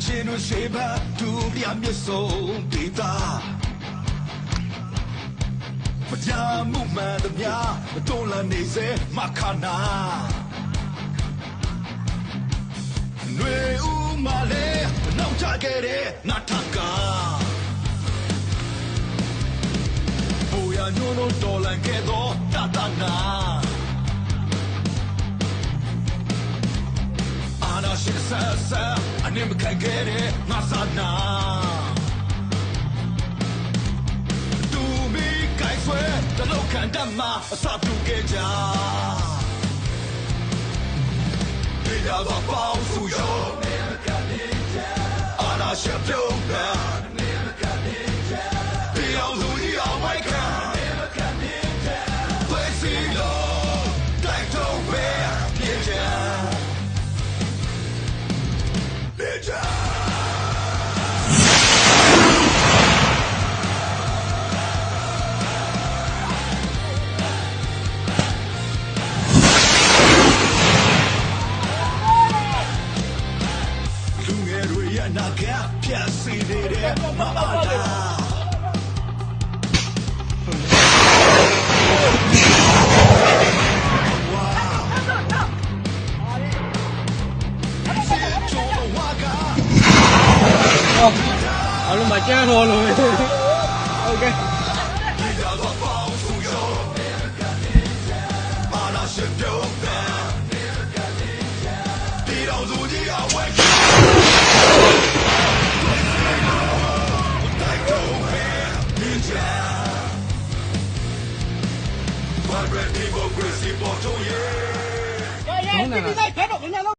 ချင်းတို့ရှိပါဒုတိယမြတ်ဆုံးဒေတာမကြားမှုမှန်သမျှမတွန်းလှန်နေစေမခနာຫນွေဦးမလေးနောက်ချခဲ့တဲ့နာထကာဘိုးရညို့လို့တော်လန်ခဲ့သောတတနာအာနာရှိဆာဆာအနေမခိုင်ခဲ့တဲ့ငါစနာတူမီကိုင်ဆွဲတလောက်ခံတတ်မှာအစပြုခဲ့ကြဒီတော့ပေါင်းစုရောအာနာရှိပြုံးတာဒီအောင်လူကြီးအောင်ဝိုက်ခံဖွဲ့စီလို့တိုက်တော့ပဲပြည့်ကြနာကပြတ်စီနေတဲ့မအားတာအားလုံးမကြမ်းတော့လို့โอเคDemocracy ပေါ်ထုတ်ရဲ့